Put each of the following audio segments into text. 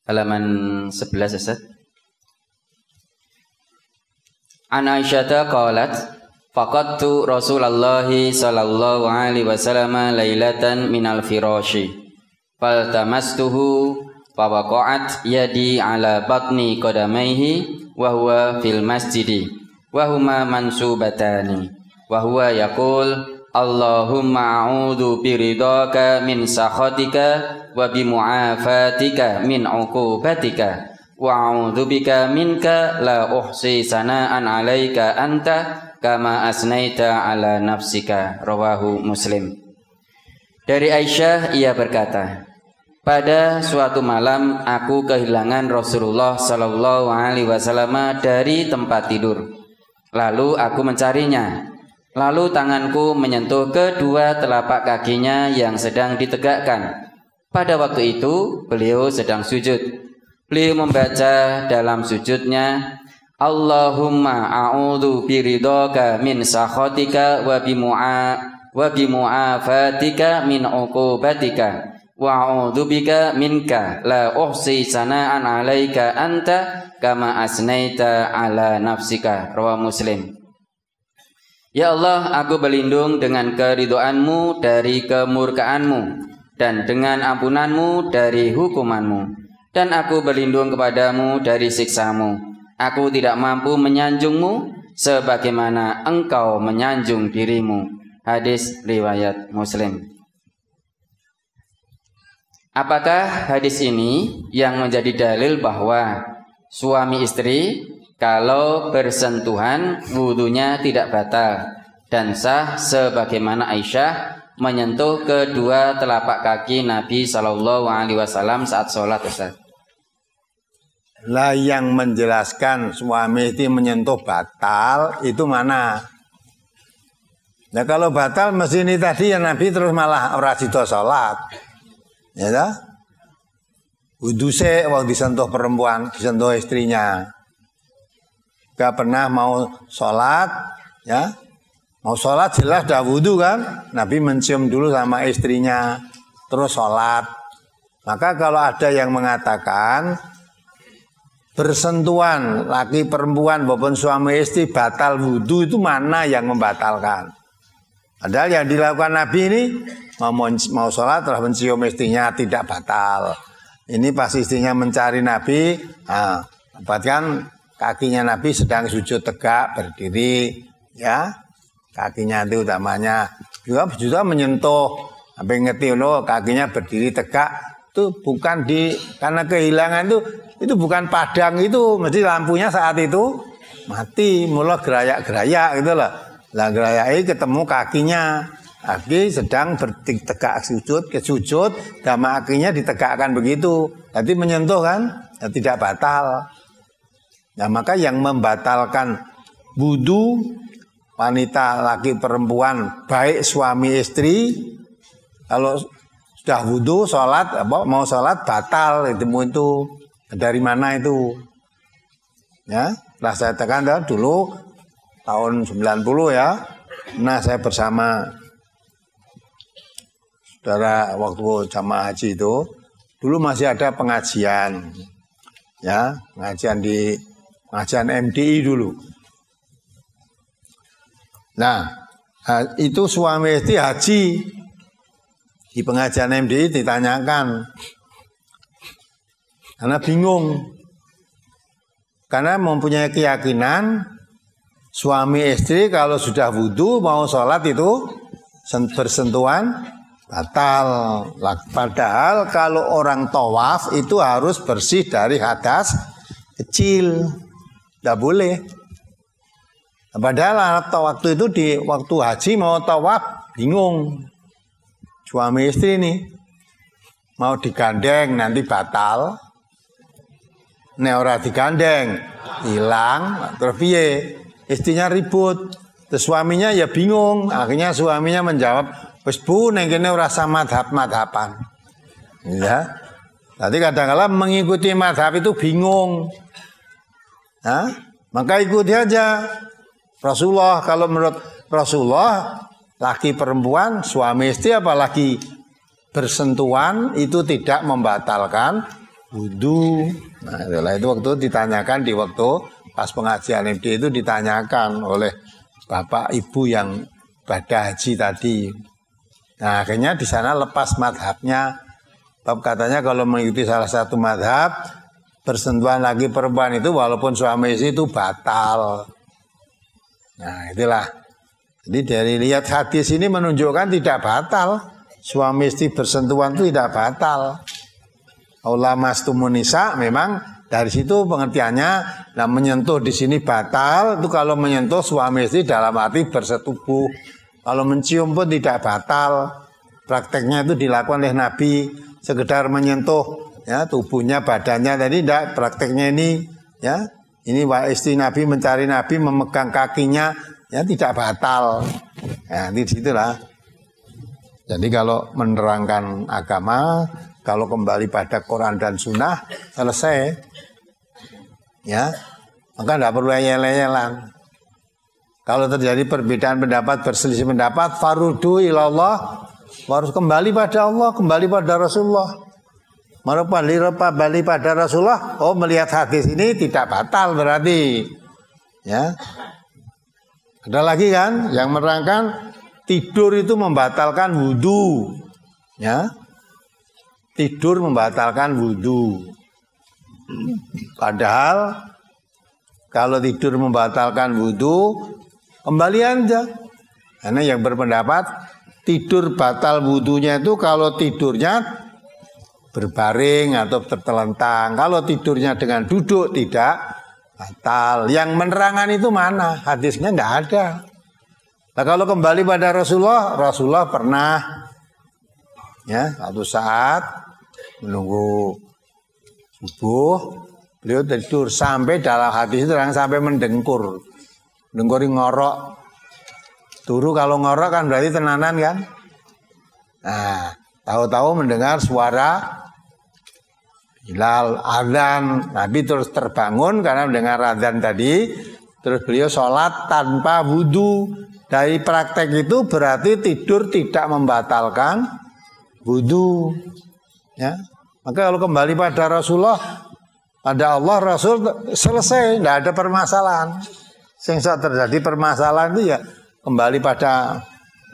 Halaman 11 Ustaz. An Aisyata qalat faqadtu Rasulullah sallallahu alaihi wasallam lailatan minal firashi faltamastuhu fawaqa'at yadi ala batni qadamaihi wa huwa fil masjidi wa huma mansubatani wa huwa yaqul Allahumma a'udzu biridhaka min sakhatika wa bimu'afatika min 'uqubatika wa a'udzu bika minka la uhsi sana'an 'alaika anta kama asnaita 'ala nafsika. Rawahu Muslim. Dari Aisyah ia berkata, pada suatu malam aku kehilangan Rasulullah sallallahu alaihi wasallam dari tempat tidur. Lalu aku mencarinya. Lalu tanganku menyentuh kedua telapak kakinya yang sedang ditegakkan. Pada waktu itu beliau sedang sujud. Beliau membaca dalam sujudnya, Allahumma a'udzu biridhaka min sakhatika wa bimu'afatika min 'uqubatika wa a'udzu bika minka la uhsi sana'an 'alaika anta kama asnaita 'ala nafsika. Rawahu Muslim. Ya Allah, aku berlindung dengan keridhoanmu dari kemurkaanmu dan dengan ampunanmu dari hukumanmu. Dan aku berlindung kepadamu dari siksamu. Aku tidak mampu menyanjungmu sebagaimana engkau menyanjung dirimu. Hadis riwayat Muslim. Apakah hadis ini yang menjadi dalil bahwa suami istri kalau bersentuhan wudunya tidak batal dan sah sebagaimana Aisyah menyentuh kedua telapak kaki Nabi Shallallahu Alaihi Wasallam saat sholat, Ustaz? Lah yang menjelaskan suami itu menyentuh batal itu mana? Nah kalau batal mesti ini tadi ya Nabi terus malah ora sida sholat, ya dah? Wudu se waktu disentuh perempuan, disentuh istrinya. Gak pernah mau sholat, ya mau sholat jelas dah wudu kan, Nabi mencium dulu sama istrinya, terus sholat. Maka kalau ada yang mengatakan bersentuhan laki perempuan maupun suami istri batal wudu, itu mana yang membatalkan? Padahal yang dilakukan Nabi ini mau sholat telah mencium istrinya tidak batal. Ini pas istrinya mencari Nabi, dapatkan kakinya Nabi sedang sujud tegak berdiri, ya kakinya itu utamanya juga menyentuh sampai ngerti loh kakinya berdiri tegak itu bukan karena kehilangan itu bukan padang, itu mesti lampunya saat itu mati mulai gerayak gitu loh. Lah gerayai ketemu kakinya, kaki sedang berdiri tegak ke sujud dan kakinya ditegakkan begitu, jadi menyentuh kan, ya, tidak batal. Nah maka yang membatalkan wudu wanita laki perempuan baik suami istri kalau sudah wudu sholat mau sholat batal itu dari mana itu? Ya, setelah saya tekan dulu tahun 90 ya. Nah saya bersama saudara waktu jamaah haji itu dulu masih ada pengajian, ya pengajian MDI dulu. Nah, itu suami istri haji di pengajian MDI ditanyakan karena bingung, karena mempunyai keyakinan suami istri kalau sudah wudu mau sholat itu bersentuhan batal. Padahal kalau orang tawaf itu harus bersih dari hadas kecil. Tidak boleh. Padahal waktu itu di waktu haji mau tawaf bingung. Suami istri ini mau digandeng nanti batal. Nek ora digandeng hilang terus piye? Istrinya ribut. Terus suaminya ya bingung. Akhirnya suaminya menjawab, "Wis Bu, nek kene ora sama madhab-madhaban." Ya. Tadi kadang-kadang mengikuti madhab itu bingung. Nah, maka ikuti aja Rasulullah. Kalau menurut Rasulullah laki perempuan suami istri apalagi bersentuhan itu tidak membatalkan wudu. Nah, itulah itu waktu ditanyakan di waktu pas pengajian MD itu ditanyakan oleh bapak ibu yang pada haji tadi. Nah, akhirnya di sana lepas madhabnya. Bab katanya kalau mengikuti salah satu madhab, bersentuhan lagi perempuan itu walaupun suami istri itu batal. Nah, itulah. Jadi dari lihat hadis ini menunjukkan tidak batal. Suami istri bersentuhan itu tidak batal. Aula mastumun nisa memang dari situ pengertiannya. Nah, menyentuh di sini batal itu kalau menyentuh suami istri dalam arti bersetubuh. Kalau mencium pun tidak batal. Prakteknya itu dilakukan oleh Nabi. Sekedar menyentuh ya tubuhnya, badannya tadi tidak, prakteknya ini ya. Ini istri Nabi mencari Nabi, memegang kakinya ya tidak batal. Ya, di situlah. Jadi kalau menerangkan agama, kalau kembali pada Quran dan Sunnah selesai. Ya. Maka tidak perlu yel-yelan. Kalau terjadi perbedaan pendapat, berselisih pendapat, farudu ilallah, harus kembali pada Allah, kembali pada Rasulullah. Kembali pada Rasulullah. Oh, melihat hadis ini tidak batal berarti. Ya. Ada lagi kan yang menerangkan tidur itu membatalkan wudu. Ya. Tidur membatalkan wudu. Padahal kalau tidur membatalkan wudu, kembali aja. Karena yang berpendapat tidur batal wudunya itu kalau tidurnya berbaring atau tertelentang. Kalau tidurnya dengan duduk tidak batal. Yang menerangkan itu mana? Hadisnya tidak ada. Nah, kalau kembali pada Rasulullah, Rasulullah pernah ya satu saat menunggu subuh, beliau tidur sampai dalam hadis itu sampai mendengkur. Mendengkuri ngorok. Turu kalau ngorok kan berarti tenanan kan. Nah, tahu-tahu mendengar suara Bilal azan, Nabi terus terbangun karena mendengar azan tadi, terus beliau sholat tanpa wudu. Dari praktek itu berarti tidur tidak membatalkan wudu. Ya, maka kalau kembali pada Rasulullah, pada Allah, Rasul selesai, tidak ada permasalahan. Sehingga terjadi permasalahan itu ya kembali pada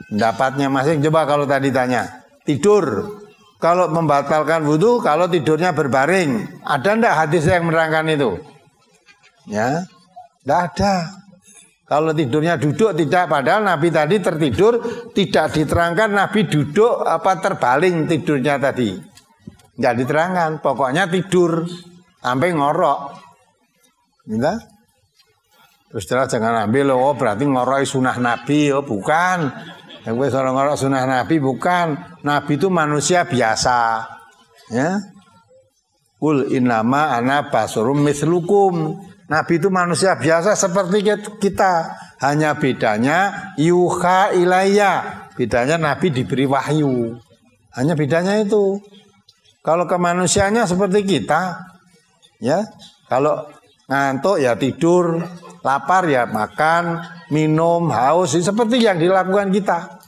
pendapatnya masing. Coba kalau tadi tanya tidur, kalau membatalkan wudu, kalau tidurnya berbaring, ada ndak hadis yang menerangkan itu? Ya, ndak ada. Kalau tidurnya duduk tidak, padahal Nabi tadi tertidur tidak diterangkan Nabi duduk apa terbaling tidurnya tadi, nggak diterangkan. Pokoknya tidur sampai ngorok, gitu. Terus terus jangan ambil oh berarti ngorok sunnah Nabi, oh bukan. Yang gue soal ngorok sunnah Nabi bukan. Nabi itu manusia biasa. Ya. Qul innama ana basarum mislukum. Nabi itu manusia biasa seperti kita. Hanya bedanya yuha ilayya. Bedanya Nabi diberi wahyu. Hanya bedanya itu. Kalau kemanusiaannya seperti kita, ya. Kalau ngantuk ya tidur, lapar ya makan, minum, haus, seperti yang dilakukan kita.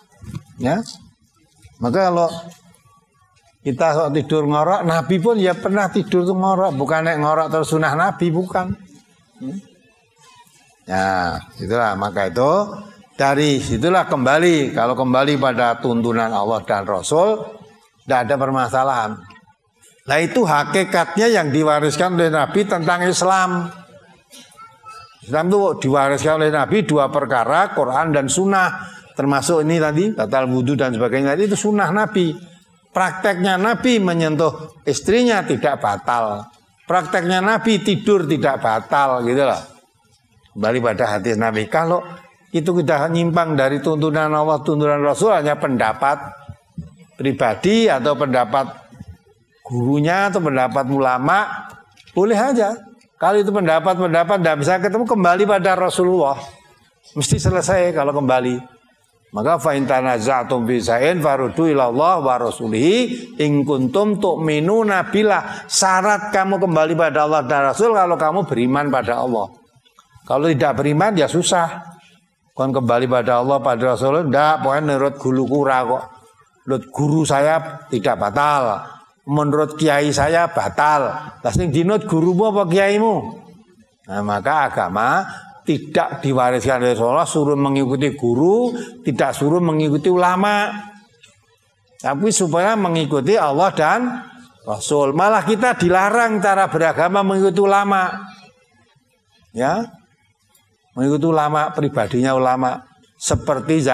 Ya. Maka kalau kita tidur ngorok, Nabi pun ya pernah tidur tuh ngorok, bukan ngorok terus sunnah Nabi, bukan. Ya, itulah maka itu dari situlah kembali, kalau kembali pada tuntunan Allah dan Rasul, tidak ada permasalahan. Nah itu hakikatnya yang diwariskan oleh Nabi tentang Islam. Islam itu diwariskan oleh Nabi dua perkara, Quran dan Sunnah. Termasuk ini tadi, batal wudu dan sebagainya tadi, itu Sunnah Nabi. Prakteknya Nabi menyentuh istrinya tidak batal. Prakteknya Nabi tidur tidak batal, gitu loh. Kembali pada hadis Nabi. Kalau itu kita nyimpang dari tuntunan Allah, tuntunan Rasul, hanya pendapat pribadi atau pendapat gurunya atau pendapat ulama, boleh aja. Kalau itu pendapat tidak bisa ketemu, kembali pada Rasulullah. Mesti selesai kalau kembali. Maka fa in tanaza'tum fi shay'in faruddu ila Allah wa rasulihi in kuntum tu'minuna billah. Syarat kamu kembali pada Allah dan Rasul kalau kamu beriman pada Allah. Kalau tidak beriman ya susah. Kon kembali pada Allah pada Rasul, ndak, pokoknya menurut gulu kura kok. menurut guru saya tidak batal, menurut kiai saya batal. Lah sing dinut gurumu apa kiaimu? Nah, maka agama tidak diwariskan oleh Rasulullah, suruh mengikuti guru, tidak suruh mengikuti ulama. Tapi supaya mengikuti Allah dan Rasul. Malah kita dilarang cara beragama mengikuti ulama. Ya. Mengikuti ulama, pribadinya ulama. Seperti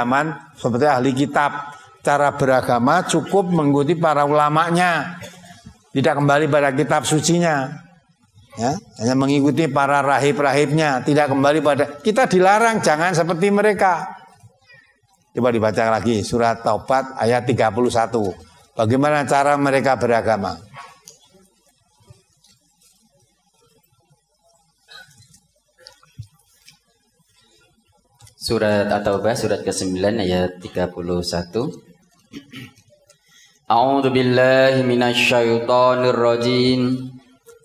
ahli kitab. Cara beragama cukup mengikuti para ulamanya. Tidak kembali pada kitab sucinya. Ya, hanya mengikuti para rahib-rahibnya, tidak kembali pada. Kita dilarang jangan seperti mereka. Coba dibaca lagi surat Taubat ayat 31. Bagaimana cara mereka beragama? Surat At-Taubah surat ke-9 ayat 31. A'udzu billahi minasyaitonir rajim.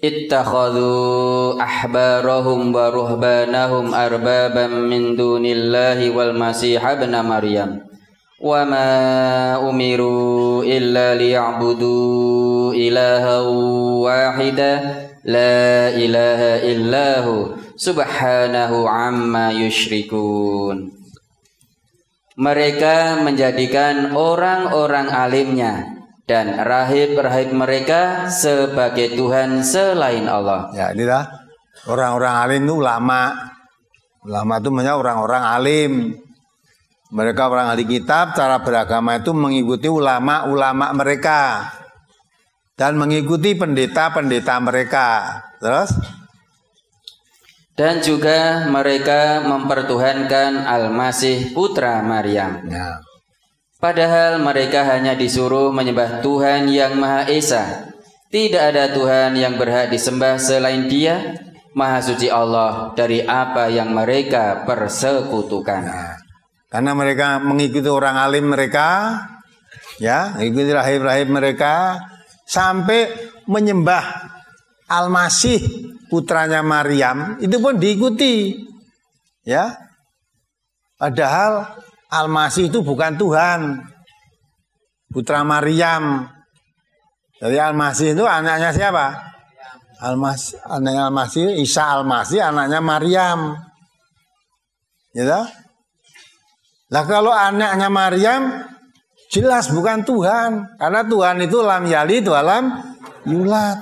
Ittakhadhu ahbarahum wa ruhbanahum arbaban min dunillahi wal masih ibn Maryam wa ma umiru illa liya'budu ilaha wahida la ilaha illahu subhanahu amma yusyrikun. Mereka menjadikan orang-orang alimnya dan rahib-rahib mereka sebagai Tuhan selain Allah. Ya, inilah orang-orang alim itu ulama. Ulama itu maksudnya orang-orang alim. Mereka orang ahli kitab, cara beragama itu mengikuti ulama-ulama mereka dan mengikuti pendeta-pendeta mereka. Terus? Dan juga mereka mempertuhankan Al-Masih putra Maryam. Ya. Padahal mereka hanya disuruh menyembah Tuhan yang Maha Esa. Tidak ada Tuhan yang berhak disembah selain Dia. Maha suci Allah dari apa yang mereka persekutukan. Nah, karena mereka mengikuti orang alim mereka, ya, mengikuti rahib-rahib mereka, sampai menyembah Al-Masih putranya Maryam, itu pun diikuti. Ya. Padahal Al-Masih itu bukan Tuhan, putra Maryam. Jadi Al-Masih itu anaknya siapa? Anaknya Al-Masih, Isa Al-Masih, anaknya Maryam. Gitu? Lah kalau anaknya Maryam, jelas bukan Tuhan. Karena Tuhan itu lam yalid wa lam yulad.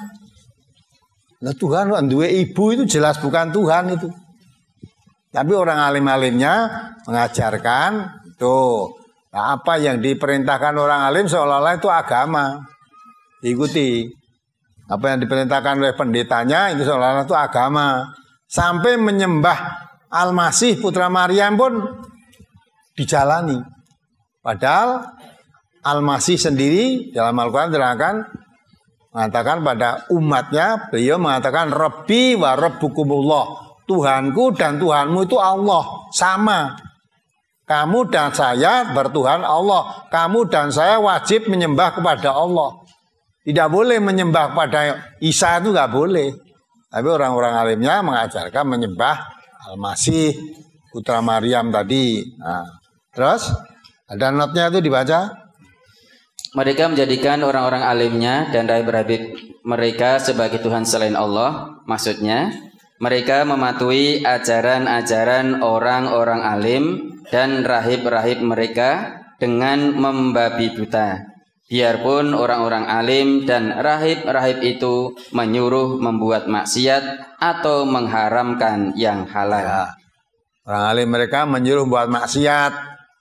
Nah Tuhan dua ibu itu jelas bukan Tuhan itu. Tapi orang alim-alimnya mengajarkan tuh, nah, apa yang diperintahkan orang alim seolah-olah itu agama, diikuti. Apa yang diperintahkan oleh pendetanya itu seolah-olah itu agama. Sampai menyembah Al-Masih putra Maryam pun dijalani. Padahal Al-Masih sendiri dalam Al-Quran terangkan mengatakan pada umatnya, beliau mengatakan Rabbi wa Rabbukumullah. Tuhanku dan Tuhanmu itu Allah, sama. Kamu dan saya bertuhan Allah. Kamu dan saya wajib menyembah kepada Allah. Tidak boleh menyembah kepada Isa, itu nggak boleh. Tapi orang-orang alimnya mengajarkan menyembah Al-Masih putra Maryam tadi. Nah, terus ada notnya itu dibaca. Mereka menjadikan orang-orang alimnya dan rahib-rahib mereka sebagai Tuhan selain Allah. Maksudnya mereka mematuhi ajaran-ajaran orang-orang alim dan rahib-rahib mereka dengan membabi buta. Biarpun orang-orang alim dan rahib-rahib itu menyuruh membuat maksiat atau mengharamkan yang halal. Ya. Orang alim mereka menyuruh membuat maksiat,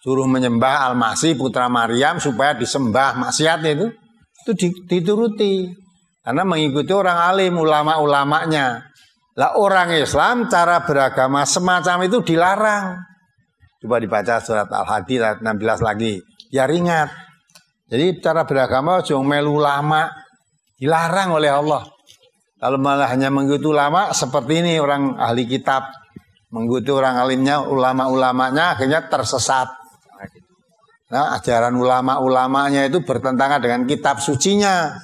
suruh menyembah Al-Masih putra Maryam supaya disembah, maksiatnya itu dituruti. Karena mengikuti orang alim, ulama-ulamanya. Lah orang Islam cara beragama semacam itu dilarang. Coba dibaca surat Al-Hadid ayat 16 lagi. Ya ringat. Jadi cara beragama jangan melu ulama, dilarang oleh Allah. Kalau malah hanya mengikuti ulama seperti ini orang ahli kitab, mengikuti orang alimnya, ulama-ulamanya akhirnya tersesat. Nah, ajaran ulama-ulamanya itu bertentangan dengan kitab sucinya.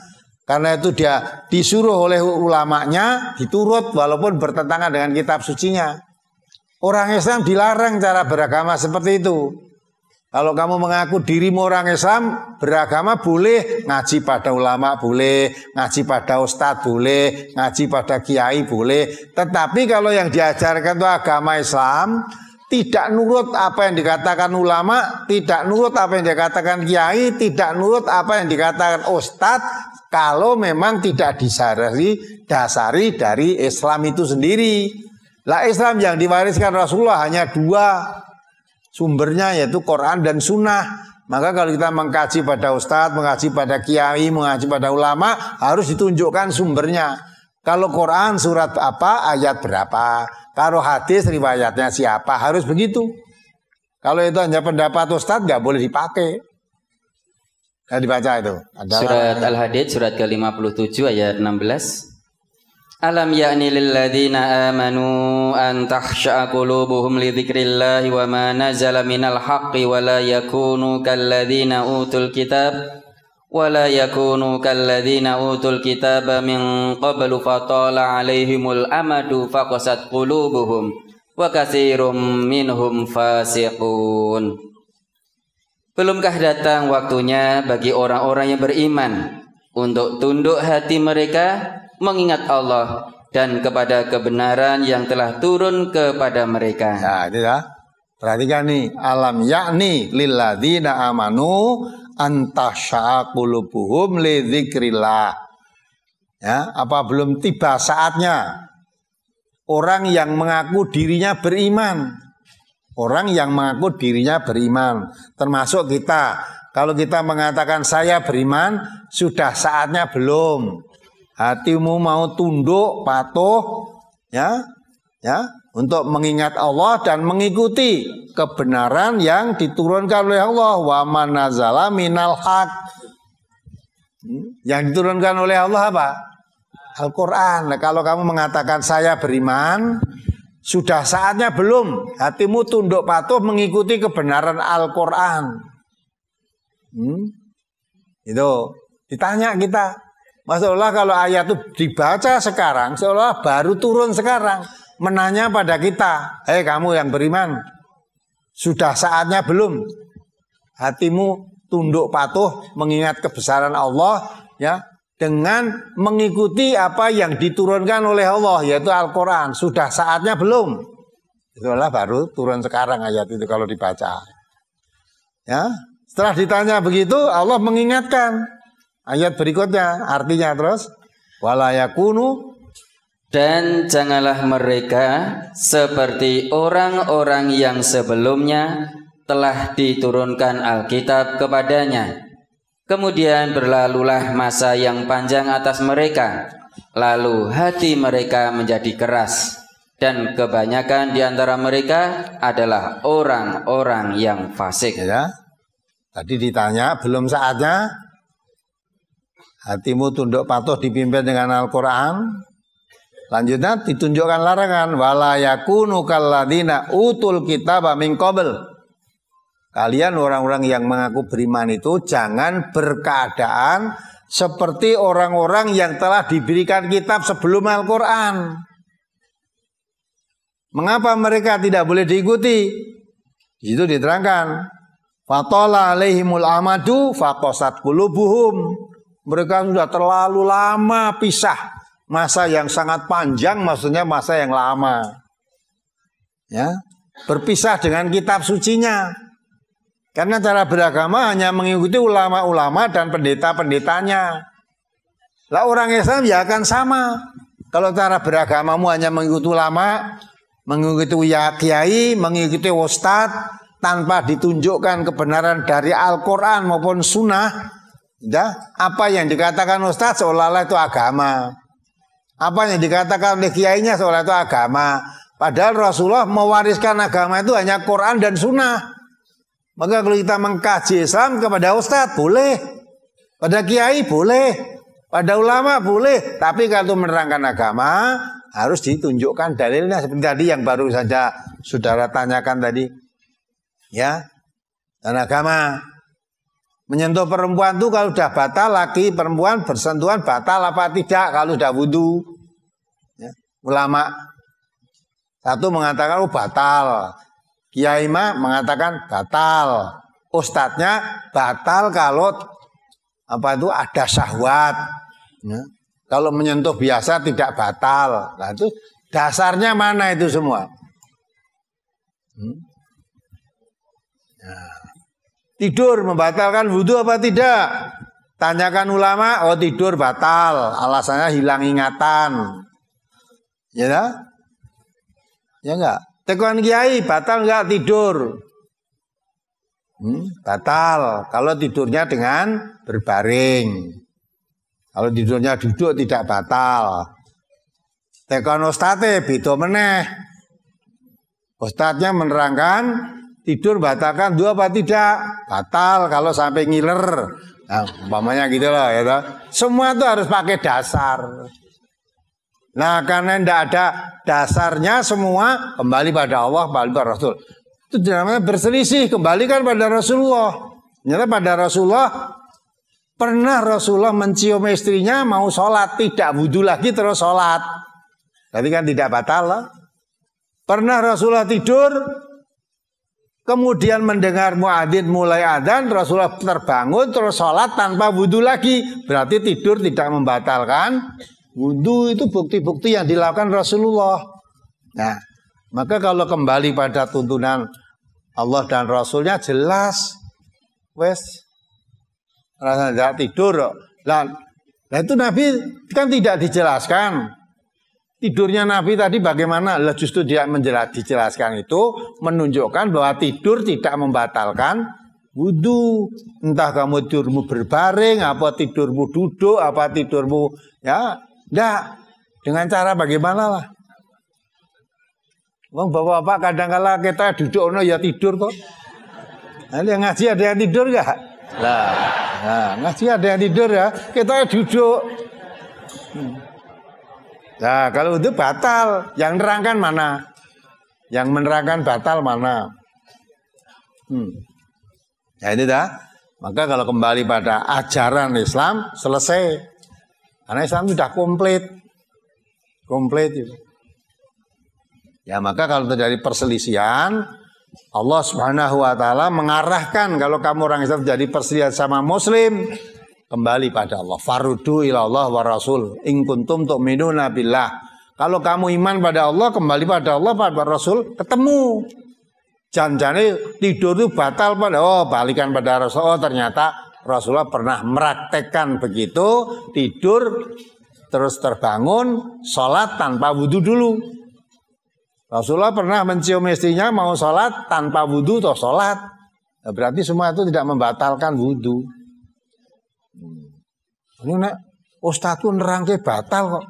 Karena itu dia disuruh oleh ulamanya diturut walaupun bertentangan dengan kitab sucinya. Orang Islam dilarang cara beragama seperti itu. Kalau kamu mengaku dirimu orang Islam, beragama boleh, ngaji pada ulama boleh, ngaji pada ustadz boleh, ngaji pada kiai boleh. Tetapi kalau yang diajarkan itu agama Islam, tidak nurut apa yang dikatakan ulama, tidak nurut apa yang dikatakan kiai, tidak nurut apa yang dikatakan ustadz, kalau memang tidak dasari dari Islam itu sendiri. Lah Islam yang diwariskan Rasulullah hanya dua sumbernya, yaitu Quran dan Sunnah. Maka kalau kita mengkaji pada ustadz, mengkaji pada kiai, mengkaji pada ulama, harus ditunjukkan sumbernya. Kalau Quran surat apa, ayat berapa. Kalau hadis riwayatnya siapa, harus begitu. Kalau itu hanya pendapat ustadz, nggak boleh dipakai. Nah, dibaca itu. Surat Al-Hadid, surat ke-57 ayat 16. Alam ya'ni lilladzina amanu an takhsha'a qulubuhum li dzikrillahi wa ma nazala minal haqqi wa la yakunu kalladzina utul kitab min qablu fatala 'alaihimul amadu faqasat qulubuhum wa katsirum minhum fasiqun. Belumkah datang waktunya bagi orang-orang yang beriman untuk tunduk hati mereka mengingat Allah dan kepada kebenaran yang telah turun kepada mereka. Nah, itu ya. Perhatikan nih, alam yakni lilladzina amanu antasya'a qulubuhum li dzikrillah. Ya, apa belum tiba saatnya orang yang mengaku dirinya beriman? Orang yang mengaku dirinya beriman, termasuk kita. Kalau kita mengatakan saya beriman, sudah saatnya belum? Hatimu mau tunduk, patuh, ya, untuk mengingat Allah dan mengikuti kebenaran yang diturunkan oleh Allah. Wa man nazala minal haq. Yang diturunkan oleh Allah apa? Al-Quran. Nah, kalau kamu mengatakan saya beriman, sudah saatnya belum? Hatimu tunduk patuh mengikuti kebenaran Al-Quran. Itu ditanya kita. Maksudnya kalau ayat itu dibaca sekarang, seolah baru turun sekarang, menanya pada kita, hei kamu yang beriman, sudah saatnya belum? Hatimu tunduk patuh mengingat kebesaran Allah, ya, dengan mengikuti apa yang diturunkan oleh Allah, yaitu Al-Quran. Sudah saatnya belum? Itulah baru turun sekarang ayat itu kalau dibaca. Ya, setelah ditanya begitu, Allah mengingatkan. Ayat berikutnya artinya terus wala yakunu, dan janganlah mereka seperti orang-orang yang sebelumnya telah diturunkan Alkitab kepadanya. Kemudian berlalulah masa yang panjang atas mereka, lalu hati mereka menjadi keras, dan kebanyakan di antara mereka adalah orang-orang yang fasik. Ya, tadi ditanya belum saatnya. Hatimu tunduk patuh dipimpin dengan Al-Quran. Lanjutnya ditunjukkan larangan. Wala yakunu kalladzina utul kitaba min qabl. Kalian orang-orang yang mengaku beriman itu jangan berkeadaan seperti orang-orang yang telah diberikan kitab sebelum Al-Quran. Mengapa mereka tidak boleh diikuti? Itu diterangkan. Fatala alaihimul amadu faqasat qulubuhum. Mereka sudah terlalu lama pisah. Masa yang sangat panjang, maksudnya masa yang lama. Ya, berpisah dengan kitab sucinya. Karena cara beragama hanya mengikuti ulama-ulama dan pendeta-pendetanya. Lah orang Islam ya akan sama. Kalau cara beragamamu hanya mengikuti ulama, mengikuti kiai, mengikuti ustadz, tanpa ditunjukkan kebenaran dari Al-Quran maupun Sunnah, ya, apa yang dikatakan ustadz seolah-olah itu agama. Apa yang dikatakan oleh kiainya seolah itu agama. Padahal Rasulullah mewariskan agama itu hanya Quran dan Sunnah. Maka kalau kita mengkaji Islam kepada ustadz boleh, pada kiai boleh, pada ulama boleh. Tapi kalau menerangkan agama harus ditunjukkan dalilnya. Seperti tadi yang baru saja saudara tanyakan tadi, ya, dan agama. Menyentuh perempuan itu kalau sudah batal, laki perempuan bersentuhan batal apa tidak kalau sudah wudu. Ya. Ulama satu mengatakan batal, kiai mengatakan batal, ustadznya batal kalau apa itu ada syahwat. Ya. Kalau menyentuh biasa tidak batal. Nah itu dasarnya mana itu semua? Nah, tidur membatalkan wudhu apa tidak? Tanyakan ulama, oh tidur batal, alasannya hilang ingatan. Ya enggak? Ya enggak? Teguhan kiai batal enggak tidur? Batal kalau tidurnya dengan berbaring. Kalau tidurnya duduk tidak batal. Tekan ustadz beda meneh. Ustadznya menerangkan tidur batalkan dua apa tidak? Batal kalau sampai ngiler. Nah, umpamanya gitu loh ya toh. Semua itu harus pakai dasar. Nah, karena tidak ada dasarnya semua kembali pada Allah, kembali pada Rasul. Itu namanya berselisih, kembalikan pada Rasulullah. Ternyata pada Rasulullah pernah Rasulullah mencium istrinya mau sholat, tidak wudhu lagi terus sholat. Berarti kan tidak batal lah. Pernah Rasulullah tidur, kemudian mendengar muadzin mulai adzan, Rasulullah terbangun terus sholat tanpa wudhu lagi. Berarti tidur tidak membatalkan wudhu. Itu bukti-bukti yang dilakukan Rasulullah. Nah, maka kalau kembali pada tuntunan Allah dan Rasulnya jelas, wes. Rasa tidak tidur. Nah itu Nabi kan tidak dijelaskan. Tidurnya Nabi tadi bagaimana? Lah justru dia dijelaskan itu menunjukkan bahwa tidur tidak membatalkan wudhu. Entah kamu tidurmu berbaring, apa tidurmu duduk, apa tidurmu ya, enggak. Dengan cara bagaimana lah? Bang bapak-bapak kadang-kala kita duduk ya tidur kok. Nah, yang ngaji ada yang tidur enggak? Nah, ngaji ada yang tidur ya, kita duduk. Nah, kalau itu batal, yang menerangkan mana? Yang menerangkan batal mana? Ya itu dah. Maka kalau kembali pada ajaran Islam selesai. Karena Islam sudah komplit. Komplit itu. Ya maka kalau terjadi perselisihan, Allah Subhanahu wa taala mengarahkan kalau kamu orang Islam jadi perselisihan sama muslim, kembali pada Allah. Faruddu ila Allah wa rasul in kuntum tu'minuna billah. Kalau kamu iman pada Allah, kembali pada Allah, pada Rasul, ketemu. Jangan-jangan tidur itu batal pada balikan pada Rasul. Oh, ternyata Rasulullah pernah meraktekkan begitu, tidur terus terbangun, sholat tanpa wudhu dulu. Rasulullah pernah mencium istrinya mau sholat tanpa wudhu atau sholat. Nah, berarti semua itu tidak membatalkan wudhu. Ini nek ustaz ku nerangke batal kok.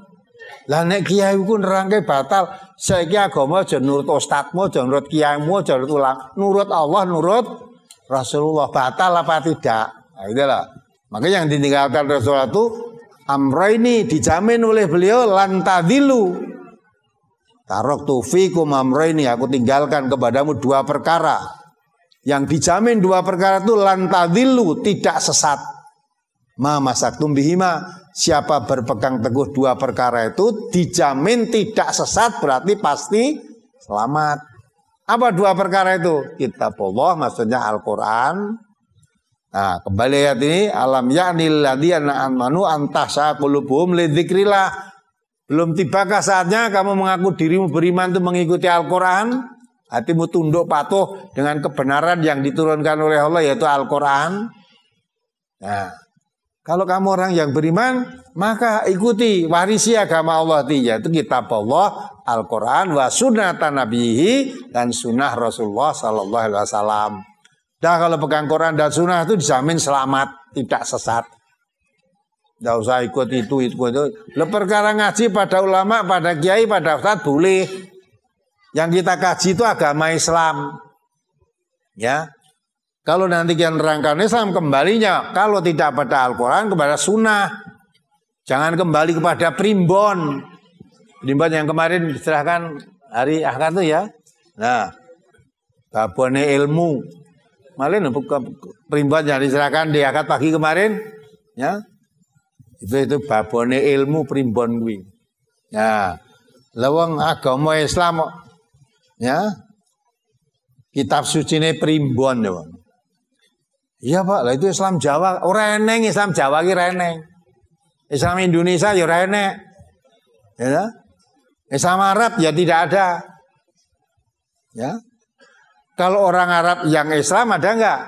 Lah nek kiai ku nerangke batal, saiki agama aja nurut ustazmu, aja nurut kiaimu, aja nurut ulang, nurut Allah, nurut Rasulullah. Batal apa tidak? Nah, itulah. Makanya yang ditinggalkan Rasulullah itu amraini dijamin oleh beliau lantadilu. Taraktu fikum amraini, aku tinggalkan kepadamu dua perkara. Yang dijamin dua perkara itu lantadilu, tidak sesat. Ma masaktum bihima, siapa berpegang teguh dua perkara itu dijamin tidak sesat, berarti pasti selamat. Apa dua perkara itu? Kitabullah, maksudnya Al-Quran. Nah, kembali ayat ini, alam ya'nil ladzina amanu antahsa qulubuhum lidzikrillah. Belum tibakah saatnya kamu mengaku dirimu beriman itu mengikuti Al-Quran, hatimu tunduk patuh dengan kebenaran yang diturunkan oleh Allah, yaitu Al-Quran. Nah, kalau kamu orang yang beriman, maka ikuti, warisi agama Allah, yaitu kitab Allah, Al-Quran, wa sunnatan nabihi, dan sunnah Rasulullah Sallallahu Alaihi Wasallam. Nah, kalau pegang Quran dan sunnah itu dijamin selamat, tidak sesat. Tidak usah ikut itu. Lah perkara ngaji pada ulama, pada kiai, pada ustaz boleh. Yang kita kaji itu agama Islam. Ya. Kalau nanti yang nerangkan Islam, kembalinya kalau tidak pada Al-Quran, kepada sunnah. Jangan kembali kepada primbon. Primbon yang kemarin diserahkan hari Ahad itu ya. Nah, babone ilmu. Malin primbon yang diserahkan di Ahad pagi kemarin, ya. Itu babone ilmu primbon kuwi. Ya. Lawang agama Islam ya. Kitab sucine primbon ya. Iya Pak, lah itu Islam Jawa. Ora eneng Islam Jawa ki ora eneng. Islam Indonesia ya ora enek. Ya. Islam Arab ya tidak ada. Ya. Kalau orang Arab yang Islam ada enggak?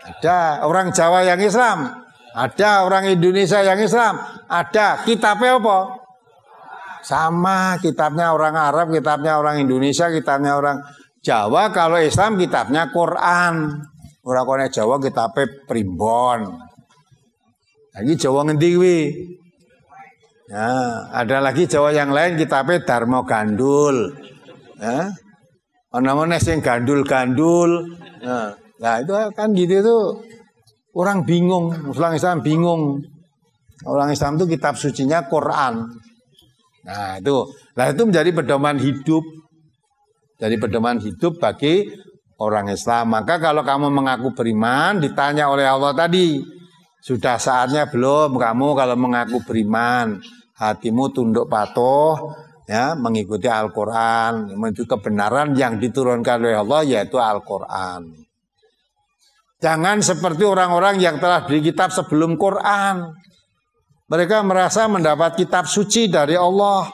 Ada. Orang Jawa yang Islam? Ada. Orang Indonesia yang Islam? Ada. Kitabnya apa? Sama, kitabnya orang Arab, kitabnya orang Indonesia, kitabnya orang Jawa. Kalau Islam kitabnya Quran. Orang Jawa kitabnya primbon. Lagi Jawa ngendi kuwi? Ya, ada lagi Jawa yang lain kitabnya Dharma Gandul. Ya. Ana-ana sing gandul-gandul. Nah, itu kan gitu itu orang bingung, orang Islam bingung. Orang Islam itu kitab sucinya Quran. Nah, itu. Nah, itu menjadi pedoman hidup. Jadi pedoman hidup bagi orang Islam. Maka kalau kamu mengaku beriman, ditanya oleh Allah tadi, sudah saatnya belum kamu kalau mengaku beriman, hatimu tunduk patuh, ya, mengikuti Al-Quran, menuju kebenaran yang diturunkan oleh Allah, yaitu Al-Quran. Jangan seperti orang-orang yang telah beli kitab sebelum Quran. Mereka merasa mendapat kitab suci dari Allah.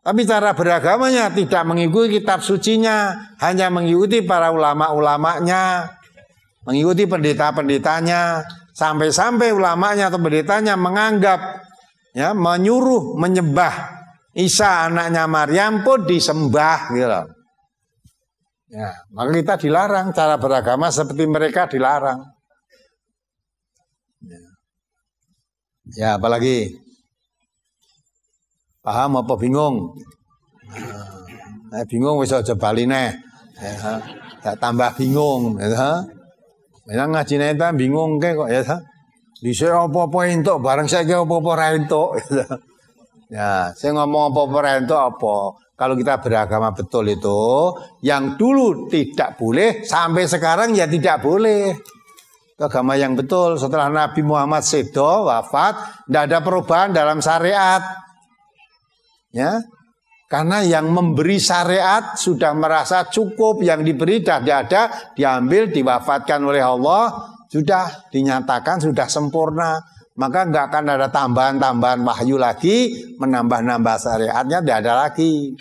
Tapi cara beragamanya tidak mengikuti kitab sucinya, hanya mengikuti para ulama-ulamanya, mengikuti pendeta-pendetanya, sampai-sampai ulamanya atau pendetanya menganggap, ya, menyuruh menyembah Isa anaknya Maryam pun disembah, gitu. Ya, maka kita dilarang cara beragama seperti mereka dilarang. Ya, apalagi paham apa bingung? Nah, bingung wis aja bali neh. Ya, tambah bingung, ya. Memang ngaji neta bingung kok ya. Dhisik apa-apa entuk bareng saiki apa-apa ra entuk. Ya, saya ngomong apa-apa ra entuk apa? Kalau kita beragama betul itu, yang dulu tidak boleh sampai sekarang ya tidak boleh. Agama yang betul setelah Nabi Muhammad sedo wafat, tidak ada perubahan dalam syariat. Ya, karena yang memberi syariat sudah merasa cukup, yang diberi tidak ada, diambil, diwafatkan oleh Allah, sudah dinyatakan sudah sempurna. Maka nggak akan ada tambahan-tambahan wahyu lagi, menambah-nambah syariatnya tidak ada lagi.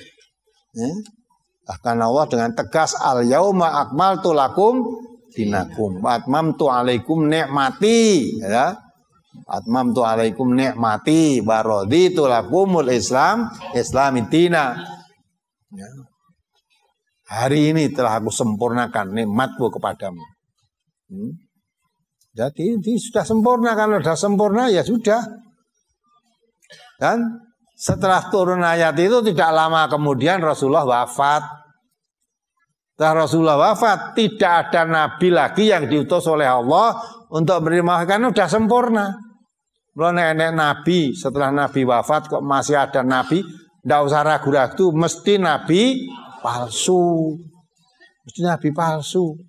Ya. Bahkan Allah dengan tegas, al-yauma akmaltu lakum dinakum wa atmamtu alaikum ni'mati, ya. Atmamtu alaikum ni'mati wa raditu lakumul Islam islamitina. Ya. Hari ini telah aku sempurnakan nikmatku kepadamu. Jadi sudah sempurna. Kalau sudah sempurna ya sudah. Dan setelah turun ayat itu tidak lama kemudian Rasulullah wafat. Setelah Rasulullah wafat, tidak ada nabi lagi yang diutus oleh Allah untuk menerima, karena sudah sempurna. Kalau nenek nabi setelah nabi wafat kok masih ada nabi, tidak usah ragu-ragu, mesti nabi palsu. Mesti nabi palsu.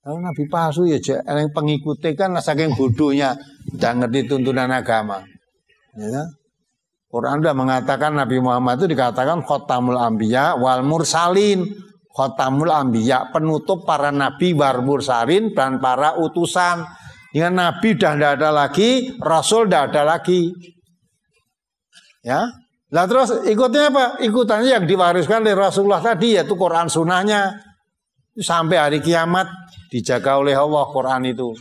Kalau nabi palsu ya yang pengikutnya kan saking bodohnya tidak ngerti tuntunan agama. Ya. Quran sudah mengatakan Nabi Muhammad itu dikatakan khotamul anbiya wal mursalin. Khotamul anbiya, penutup para nabi wal mursalin dan para utusan. Dengan nabi sudah tidak ada lagi, rasul tidak ada lagi. Ya. Lah terus ikutnya apa? Ikutannya yang diwariskan dari Rasulullah tadi, yaitu Quran sunnahnya. Sampai hari kiamat dijaga oleh Allah Quran itu.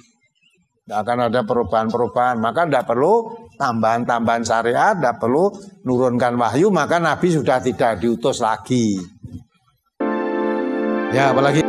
Tidak akan ada perubahan-perubahan. Maka tidak perlu tambahan-tambahan syariat, tidak perlu nurunkan wahyu. Maka Nabi sudah tidak diutus lagi. Ya, apalagi